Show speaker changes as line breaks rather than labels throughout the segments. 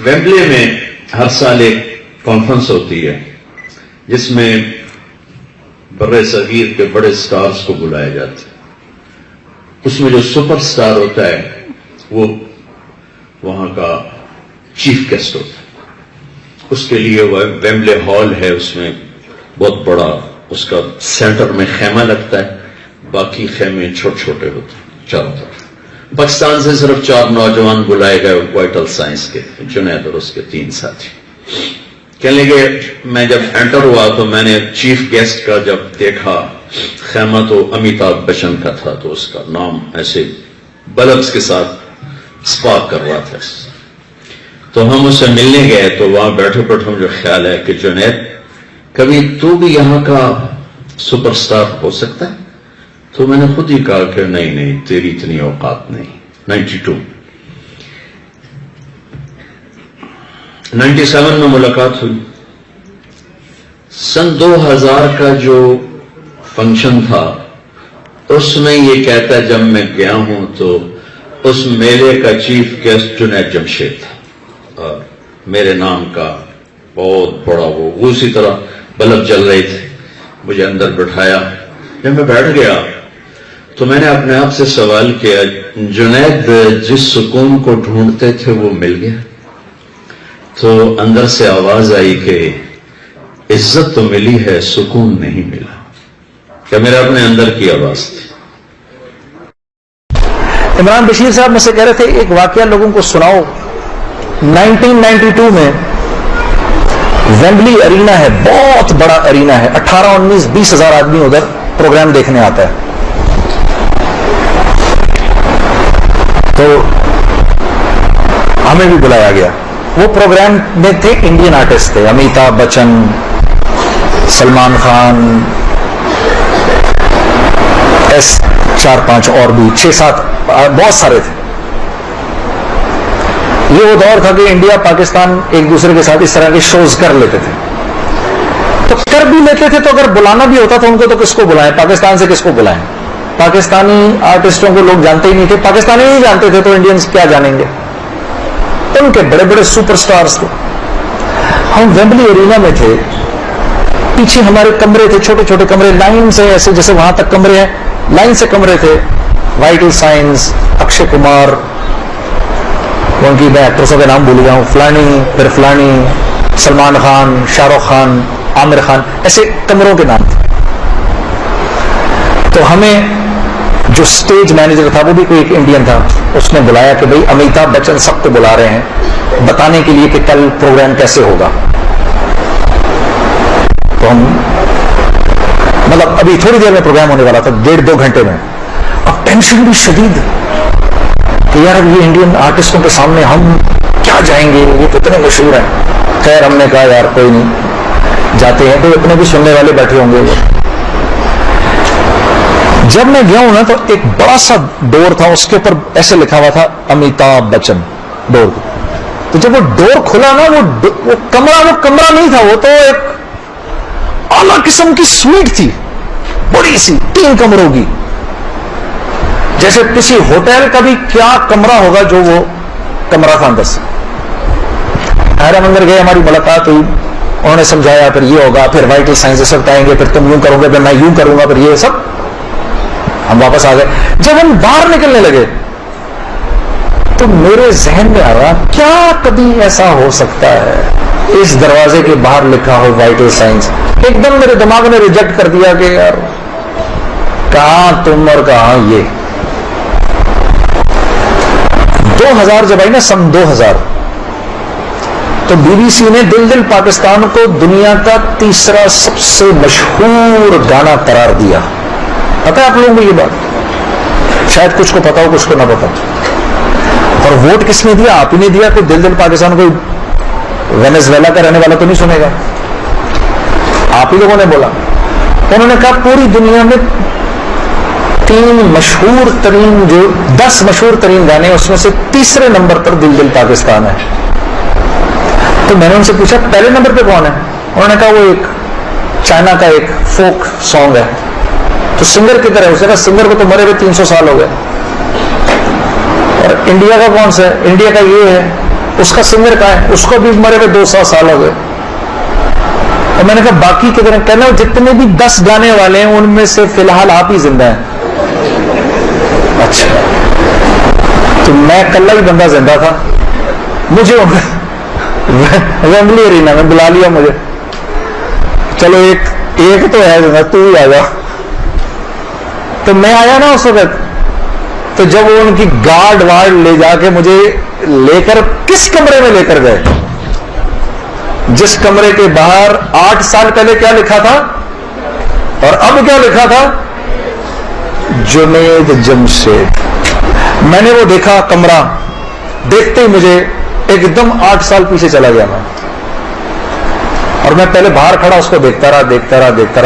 Wembley میں ہر سال ایک کانفرنس ہوتی ہے جس میں برے صغیر کے بڑے سٹارز کو بلایا جاتا ہے. اس میں جو سپر سٹار ہوتا ہے وہ وہاں کا چیف گیسٹ ہوتا ہے. اس کے لیے وہ ویمبلے ہال ہے, اس میں بہت بڑا اس کا سینٹر میں خیمہ لگتا ہے, باقی خیمے چھوٹے چھوٹے ہوتے ہیں چاروں طرف. پاکستان سے صرف 4 نوجوان بلائے گئے وائٹل سائنس کے, جنید اور اس کے 3 ساتھی. کہنے لگے میں جب انٹر ہوا تو میں نے چیف گیسٹ کا جب دیکھا خیمہ تو امیتابھ بچن کا تھا, تو اس کا نام ایسے بلبس کے ساتھ سپارک کر رہا تھا. تو ہم اس سے ملنے گئے تو وہاں بیٹھے بیٹھے مجھے خیال ہے کہ جنید کبھی تو بھی یہاں کا سپر سٹار ہو سکتا ہے. تو میں نے خود ہی کہا کہ نہیں تیری اتنی اوقات نہیں. 97 میں ملاقات ہوئی. سن 2000 کا جو فنکشن تھا اس میں یہ کہتا ہے جب میں گیا ہوں تو اس میلے کا چیف گیسٹ جنید جمشید تھا, اور میرے نام کا بہت بڑا وہ اسی طرح بلب جل رہے تھے. مجھے اندر بٹھایا. جب میں بیٹھ گیا تو میں نے اپنے آپ سے سوال کیا, جنید جس سکون کو ڈھونڈتے تھے وہ مل گیا؟ تو اندر سے آواز آئی کہ عزت تو ملی ہے, سکون نہیں ملا. کیا میرے اپنے اندر کی آواز تھی.
عمران بشیر صاحب میں سے کہہ رہے تھے ایک واقعہ لوگوں کو سناؤ. 1992 میں ویمبلی ارینا ہے, بہت بڑا ارینا ہے, 18, 19, 20 ہزار آدمی ادھر پروگرام دیکھنے آتا ہے. تو ہمیں بھی بلایا گیا. وہ پروگرام میں تھے انڈین آرٹسٹ تھے, امیتابھ بچن, سلمان خان, 4-5 اور بھی 6-7 بہت سارے تھے. یہ وہ دور تھا کہ انڈیا پاکستان ایک دوسرے کے ساتھ اس طرح کے شوز کر لیتے تھے. تو کر بھی لیتے تھے, تو اگر بلانا بھی ہوتا تھا ان کو تو کس کو بلائیں, پاکستان سے کس کو بلائیں. پاکستانی آرٹسٹوں کو لوگ جانتے ہی نہیں تھے, پاکستانی نہیں جانتے تھے تو انڈینز کیا جانیں گے. ان کے بڑے بڑے سپر سٹارز تھے. ہم ویمبلی ارینا میں تھے, پیچھے ہمارے کمرے تھے, چھوٹے چھوٹے کمرے, لائن سے ایسے جیسے وہاں تک کمرے ہیں, لائن سے کمرے تھے. وائٹل سائنس, اکشے کمار, ان کی میں ایکٹرسوں کے نام بھول گیا ہوں, فلانی پھر فلانی, سلمان خان, شاہ رخ خان, عامر خان, ایسے کمروں کے نام تھے. تو ہمیں جو سٹیج مینیجر تھا وہ بھی کوئی ایک انڈین تھا, اس نے بلایا کہ بھئی امیتابھ بچن سب کو بلا رہے ہیں بتانے کے لیے کہ کل پروگرام کیسے ہوگا. تو ہم مطلب ابھی تھوڑی دیر میں پروگرام ہونے والا تھا, 1.5-2 گھنٹے میں. اب ٹینشن بھی شدید کہ یار اب یہ انڈین آرٹسٹوں کے سامنے ہم کیا جائیں گے, یہ تو اتنے مشہور ہیں. خیر ہم نے کہا یار کوئی نہیں, جاتے ہیں, کوئی اپنے بھی سننے والے بیٹھے ہوں گے. جب میں گیا ہوں نا تو ایک بڑا سا ڈور تھا, اس کے اوپر ایسے لکھا ہوا تھا امیتابھ بچن ڈور. تو جب وہ ڈور کھلا نا, وہ کمرہ نہیں تھا, وہ تو ایک اعلیٰ قسم کی سویٹ تھی, بڑی سی 3 کمروں کی, جیسے کسی ہوٹل کا بھی کیا کمرہ ہوگا جو وہ کمرہ تھا اندر سے. ہم اندر گئے, ہماری ملاقات ہوئی, انہوں نے سمجھایا پھر یہ ہوگا, پھر وائٹل سائنس سے بتائیں گے, پھر تم یوں کرو گے, پھر میں یوں کروں گا, پھر یہ سب. ہم واپس آ گئے. جب ہم باہر نکلنے لگے تو میرے ذہن میں آ رہا کیا کبھی ایسا ہو سکتا ہے اس دروازے کے باہر لکھا ہو وائٹل سائنس. ایک دم میرے دماغ نے ریجیکٹ کر دیا کہ یار کہاں تم اور کہاں یہ. 2000 جب آئی نا, سن 2000, تو بی بی سی نے دل پاکستان کو دنیا کا 3را سب سے مشہور گانا قرار دیا. پتا ہے آپ لوگوں کو یہ بات؟ شاید کچھ کو پتا ہو, کچھ کو نہ پتا. اور ووٹ کس نے دیا؟ آپ ہی نے دیا. کہ دل پاکستان کو وینیزویلا کا رہنے والا تو نہیں سنے گا, آپ ہی لوگوں نے بولا. انہوں نے کہا پوری دنیا میں 3 مشہور ترین, جو 10 مشہور ترین گانے, اس میں سے 3رے نمبر پر دل پاکستان ہے. تو میں نے ان سے پوچھا پہلے نمبر پہ کون ہے؟ انہوں نے کہا وہ ایک چائنا کا ایک فوک سانگ ہے. تو سنگر کدھر ہے؟ اسے کہا سنگر کو تو مرے ہوئے 300 سال ہو گئے. اور انڈیا کا کون سا ہے؟ انڈیا کا یہ ہے. اس کا سنگر کہاں ہے؟ اس کو بھی مرے ہوئے 200 سال ہو گئے. اور میں نے کہا باقی کدھر ہیں؟ کہنا جتنے بھی 10 گانے والے ہیں ان میں سے فی الحال آپ ہی زندہ ہیں. اچھا تو میں کل ہی بندہ زندہ تھا. مجھے ویمبلی ارینا میں بلا لیا مجھے. چلو ایک تو ہے زندہ, تو ہی آ جا. تو میں آیا نا اس وقت, تو جب وہ ان کی گارڈ وارڈ لے جا کے مجھے لے کر کس کمرے میں لے کر گئے, جس کمرے کے باہر 8 سال پہلے کیا لکھا تھا اور اب کیا لکھا تھا, جنید جمشید. میں نے وہ دیکھا کمرہ, دیکھتے ہی مجھے ایک دم 8 سال پیچھے چلا گیا میں. اور میں پہلے باہر کھڑا اس کو دیکھتا رہا.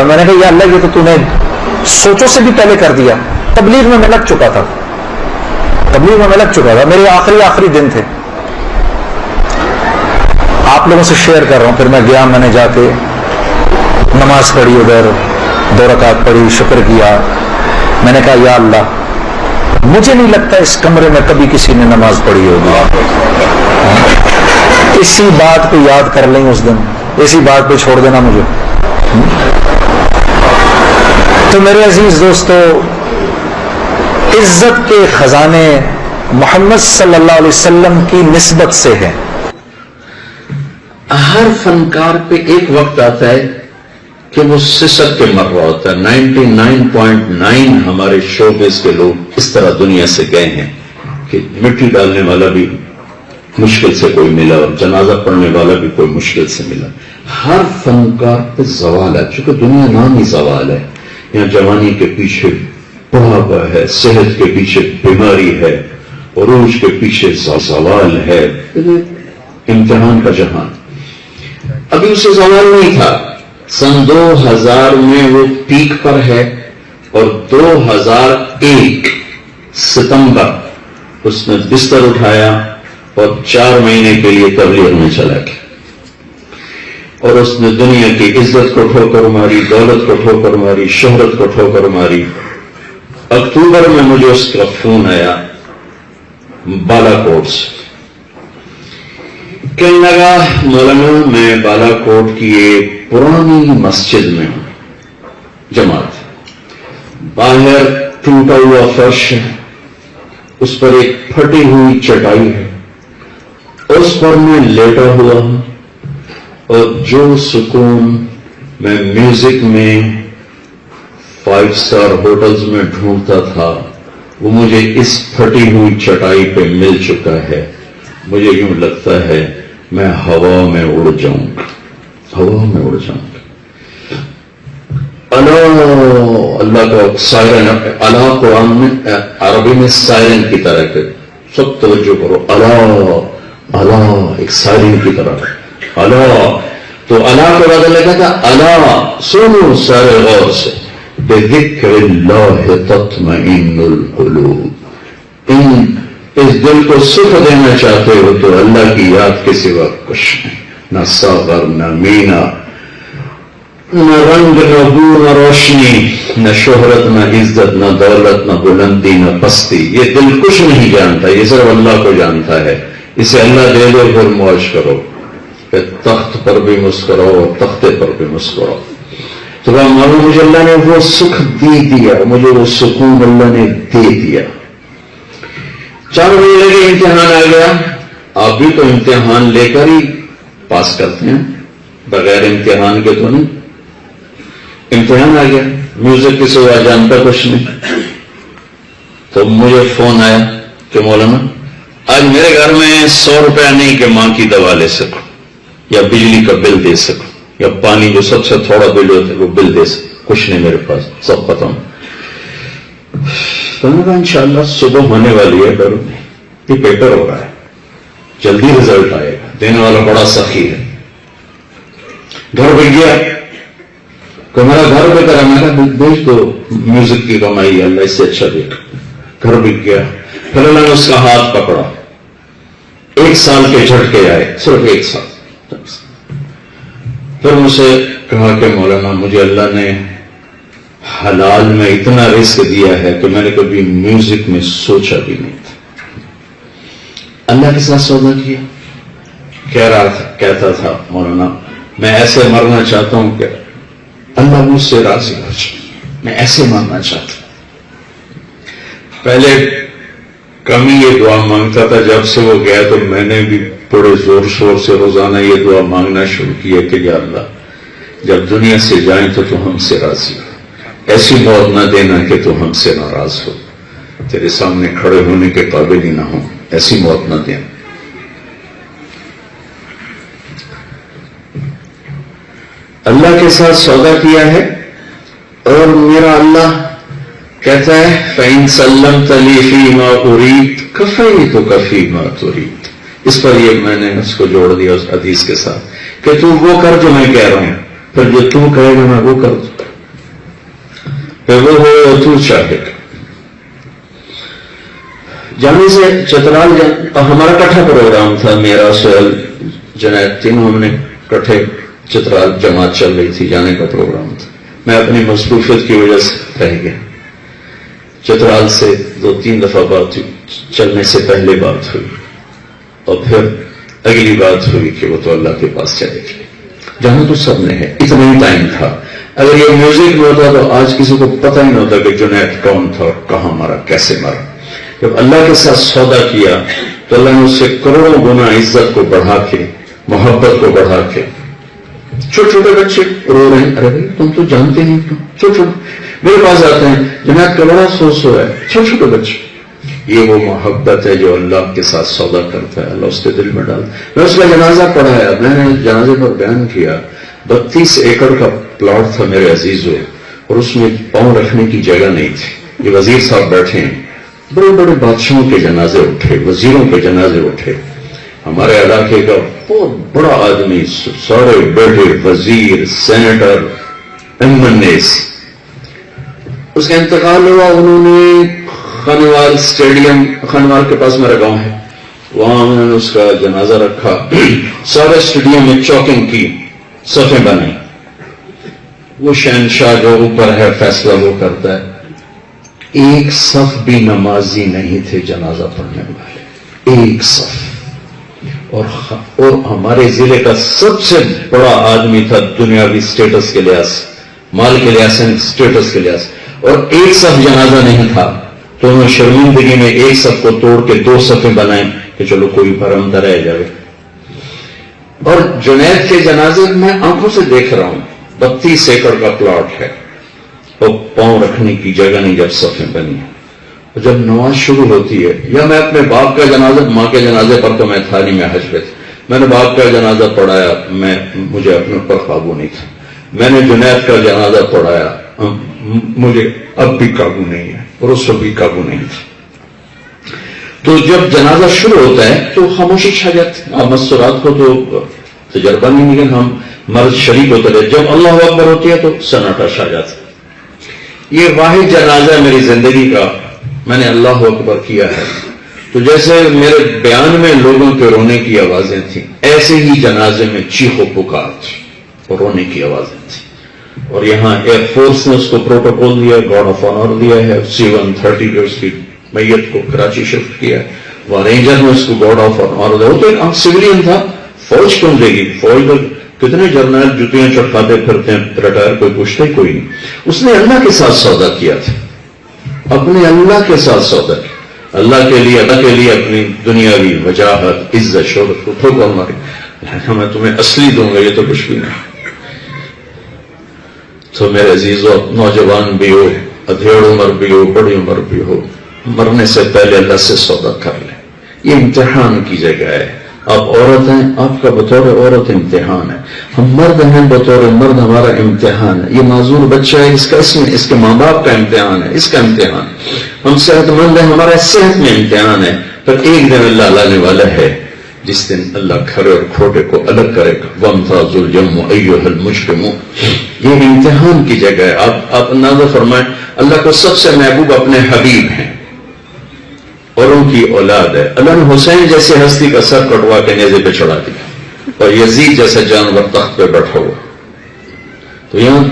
میں نے کہا یا اللہ, یہ تو نے سوچوں سے بھی پہلے کر دیا. تبلیغ میں لگ چکا تھا, میرے آخری دن تھے. آپ لوگوں سے شیئر کر رہا ہوں. پھر میں گیا, میں نے جا کے نماز پڑھی, ادھر 2 رکعت پڑھی, شکر کیا. میں نے کہا یا اللہ, مجھے نہیں لگتا اس کمرے میں کبھی کسی نے نماز پڑھی ہوگی. اسی بات کو یاد کر لیں اس دن, اسی بات پہ چھوڑ دینا مجھے. تو میرے عزیز دوستو, عزت کے خزانے محمد صلی اللہ علیہ وسلم کی نسبت سے ہیں.
ہر فنکار پہ ایک وقت آتا ہے کہ وہ سسک کے مر رہا ہوتا ہے. 99.9 ہمارے شوبز کے لوگ اس طرح دنیا سے گئے ہیں کہ مٹی ڈالنے والا بھی مشکل سے کوئی ملا اور جنازہ پڑھنے والا بھی کوئی مشکل سے ملا. ہر فنکار پہ زوال ہے, چونکہ دنیا نام ہی زوال ہے. یہاں جوانی کے پیچھے بڑھاپا ہے, صحت کے پیچھے بیماری ہے, عروج کے پیچھے زوال ہے. امتحان کا جہان. ابھی اسے زوال نہیں تھا. سن 2000 میں وہ پیک پر ہے اور 2001 ستمبر اس نے بستر اٹھایا اور 4 مہینے کے لیے تبلیغ میں چلا گیا. اور اس نے دنیا کی عزت کو ٹھوکر ماری, دولت کو ٹھوکر ماری, شہرت کو ٹھوکر ماری. اکتوبر میں مجھے اس کا فون آیا بالا کوٹ سے. کہنے لگا مولانا میں بالا کوٹ کی ایک پرانی مسجد میں ہوں, جماعت, باہر ٹوٹا ہوا فرش ہے, اس پر ایک پھٹی ہوئی چٹائی ہے, اس پر میں لیٹا ہوا ہوں, اور جو سکون میں میوزک میں 5 اسٹار ہوٹلز میں ڈھونڈتا تھا وہ مجھے اس پھٹی ہوئی چٹائی پہ مل چکا ہے. مجھے یوں لگتا ہے میں ہوا میں اڑ جاؤں گا. اللہ کا سائرن, اللہ قرآن میں عربی میں سائرن کی طرح کہ سب توجہ کرو, اللہ ایک سائرن کی طرح. اللہ تو اللہ کو بدل لگا تھا اللہ سنو سارے غور سے, بذکر اللہ تطمئن القلوب. اس دل کو سکھ دینا چاہتے ہو تو اللہ کی یاد کے سوا کچھ نہیں. نہ ساغر, نہ مینا, نہ رنگ, نہ بو, نہ روشنی, نہ شہرت, نہ عزت, نہ دولت, نہ بلندی, نہ پستی. یہ دل کچھ نہیں جانتا, یہ صرف اللہ کو جانتا ہے. اسے اللہ دے دو پھر موج کرو, کہ تخت پر بھی مسکراؤ اور تختے پر بھی مسکراؤ. تو معلوم مجھے اللہ نے وہ سکھ دیا, مجھے وہ سکون اللہ نے دے دیا. 4 مہینے لگے, امتحان آ گیا. آپ بھی تو امتحان لے کر ہی پاس کرتے ہیں, بغیر امتحان کے تو نہیں. امتحان آ گیا, میوزک کی سوا جانتا کچھ نہیں. تو مجھے فون آیا کہ مولانا آج میرے گھر میں 100 روپیہ نہیں کہ ماں کی دوا لے سکوں, یا بجلی کا بل دے سکوں, یا پانی جو سب سے تھوڑا بل ہوتا ہے وہ بل دے سکوں. کچھ نہیں میرے پاس, سب ختم. تو میں کہا انشاءاللہ صبح ہونے والی ہے, ڈرو نہیں, یہ پیپر ہو رہا ہے, جلدی رزلٹ آئے گا, دینے والا بڑا سخی ہے. گھر بچ گیا کہ میرا گھر پہ کرا, میں نے بیچ دو, میوزک کی کمائی اللہ اس سے اچھا دیکھ. گھر بک گیا. پھر اللہ نے اس کا ہاتھ پکڑا, 1 سال کے جھٹکے آئے, صرف 1 سال. پھر مجھ سے کہا کہ مولانا مجھے اللہ نے حلال میں اتنا رزق دیا ہے کہ میں نے کبھی میوزک میں سوچا بھی نہیں تھا. اللہ کے ساتھ سودا کیا. کہتا تھا مولانا میں ایسے مرنا چاہتا ہوں کہ اللہ مجھ سے راضی ہو جائے, میں ایسے مرنا چاہتا ہوں. پہلے کم ہی یہ دعا مانگتا تھا, جب سے وہ گیا تو میں نے بھی بڑے زور شور سے روزانہ یہ دعا مانگنا شروع کی ہے کہ یا اللہ جب دنیا سے جائیں تو ہم سے راضی ہو, ایسی موت نہ دینا کہ تو ہم سے ناراض ہو, تیرے سامنے کھڑے ہونے کے قابل ہی نہ ہو, ایسی موت نہ دینا. اللہ کے ساتھ سودا کیا ہے اور میرا اللہ کہتا ہے فَإِن سَلَّمْتَ لِي فِي مَا أُرِيدُ كَفَيْتُكَ فِي مَا تُرِيدُ. اس پر یہ میں نے اس کو جوڑ دیا اس حدیث کے ساتھ کہ تو وہ کر جو میں کہہ رہا ہوں, پھر جو تو کہے گا میں وہ کر دوں, پھر وہ ہو تو چاہے گا. جانے سے چترال ہمارا کٹھا پروگرام تھا, میرا سہیل جنید تینوں ہم نے کٹھے چترال جماعت چل رہی تھی, جانے کا پروگرام تھا. میں اپنی مصروفیت کی وجہ سے رہ گیا. چترال سے 2-3 دفعہ بات ہوئی, چلنے سے پہلے بات ہوئی اور پھر اگلی بات ہوئی کہ وہ تو اللہ کے پاس چلے گئے. جانا تو سب نے ہے, اتنا ہی ٹائم تھا. اگر یہ میوزک میں ہوتا تو آج کسی کو پتہ ہی نہ ہوتا کہ جنید کون تھا اور کہاں مرا, کیسے مرا. جب اللہ کے ساتھ سودا کیا تو اللہ نے اس سے کروڑوں گنا عزت کو بڑھا کے, محبت کو بڑھا کے. چھوٹے چھوٹے بچے رو رہے ہیں, ارے بھائی تم تو جانتے نہیں, کیوں چھوٹے میرے پاس آتے ہیں جنید کا بڑا افسوس ہوا ہے, چھوٹے چھوٹے بچے. یہ وہ محبت ہے جو اللہ کے ساتھ سودا کرتا ہے, اللہ اس کے دل میں ڈالتا. میں اس کا جنازہ پڑھایا, میں نے جنازے پر بیان کیا. 32 ایکڑ کا پلاٹ تھا میرے عزیزوں, اور اس میں پاؤں رکھنے کی جگہ نہیں تھی. یہ وزیر صاحب بیٹھے ہیں, بڑے بڑے بادشاہوں کے جنازے اٹھے, وزیروں کے جنازے اٹھے. ہمارے علاقے کا بہت بڑا آدمی, سارے بڑے وزیر, سینیٹر, MNAs, اس کا انتقال ہوا. انہوں نے خانوال اسٹیڈیم, خانوال کے پاس میرا گاؤں ہے, وہاں انہوں نے اس کا جنازہ رکھا. سارے اسٹیڈیم میں چوکنگ کی, صفیں بنائی. وہ شہنشاہ جو اوپر ہے فیصلہ وہ کرتا ہے. ایک صف بھی نمازی نہیں تھے جنازہ پڑھنے والے, ایک صف. اور ہمارے ضلع کا سب سے بڑا آدمی تھا دنیاوی سٹیٹس کے لحاظ, مال کے لحاظ سے, سٹیٹس کے لحاظ, اور ایک صف جنازہ نہیں تھا. تو انہوں نے شرمندگی میں ایک صف کو توڑ کے 2 صفیں بنائیں کہ چلو کوئی بھرم نہ رہ جائے. اور جنید کے جنازے میں آنکھوں سے دیکھ رہا ہوں, 32 ایکڑ کا پلاٹ ہے اور پاؤں رکھنے کی جگہ نہیں جب صفیں بنی. جب نماز شروع ہوتی ہے, یا میں اپنے باپ کا جنازہ, ماں کے جنازے پر تو میں تھا نہیں, میں حج پہ تھا, میں نے باپ کا جنازہ پڑھایا, مجھے اپنے پر قابو نہیں تھا. میں نے جنید کا جنازہ پڑھایا, مجھے اب بھی قابو نہیں ہے, اور اس وقت بھی قابو نہیں تھا. تو جب جنازہ شروع ہوتا ہے تو خاموشی چھا جاتی. اب مسورات کو تو تجربہ نہیں, لیکن ہم مرد شریک ہوتے رہے. جب اللہ اکبر ہوتی ہے تو سناٹا چھا جاتا. یہ واحد جنازہ ہے میری زندگی کا, میں نے اللہ اکبر کیا ہے. تو جیسے میرے بیان میں لوگوں کے رونے کی آوازیں تھیں, ایسے ہی جنازے میں چیخ و پکار تھی اور رونے کی آوازیں تھیں. اور یہاں ایئر فورس نے اس کو پروٹوکول دیا, گارڈ آف آنر دیا ہے. C-130 کے اس کی میت کو کراچی شفٹ کیا ہے. وہاں رینجر نے اس کو گارڈ آف آنر دیا. وہ تو ایک سویلین تھا, فوج کیوں دے گی؟ فوج تو کتنے جرنیل جوتیاں چٹکاتے پھرتے ہیں, ریٹائر کوئی پوچھتا ہی کوئی نہیں. اس نے اللہ کے ساتھ سودا کیا تھا, اپنے اللہ کے ساتھ سودا کیا. اللہ کے لیے اپنی دنیاوی وجاہت, عزت, شہرت کو ٹھوکر ماری. میں تمہیں اصلی دوں گا, یہ تو کچھ بھی نہیں. تو میرے عزیزو, نوجوان بھی ہو, ادھیڑ عمر بھی ہو, بڑی عمر بھی ہو, مرنے سے پہلے اللہ سے سودا کر لیں. یہ امتحان کی جگہ ہے. آپ عورت ہیں, آپ کا بطور عورت امتحان ہے. ہم مرد ہیں, بطور مرد ہمارا امتحان ہے. یہ معذور بچہ ہے, اس کے ماں باپ کا امتحان ہے, اس کا امتحان. ہم صحت مند ہیں, ہمارا صحت میں امتحان ہے. پر ایک دن اللہ لانے والا ہے جس دن اللہ کھرے اور کھوٹے کو الگ کرے گا. وَامْتَازُوا الْيَوْمَ أَيُّهَا الْمُجْرِمُونَ. یہ امتحان کی جگہ ہے. آپ اندازہ فرمائیں, اللہ کو سب سے محبوب اپنے حبیب ہیں اور ان کی اولاد ہے. اللہ نے حسین جیسے ہستی کا سر کٹوا کے نیزے پہ چڑھا دیا, اور یزید جیسا جانور تخت پہ بیٹھا ہوا. تو یہاں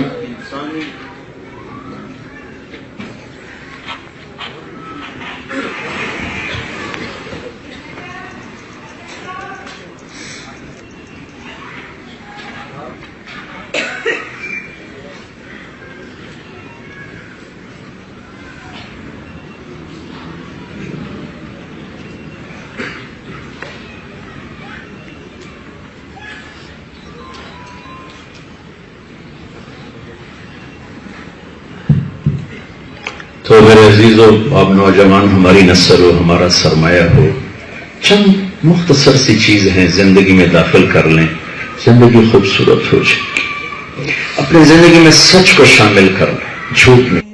تو میرے عزیزوں، آپ نوجوان ہماری نسل ہو، ہمارا سرمایہ ہو، چند مختصر سی چیز ہیں زندگی میں داخل کر لیں، زندگی خوبصورت ہو جائے گی۔ اپنی زندگی میں سچ کو شامل کر لیں، جھوٹ نہیں۔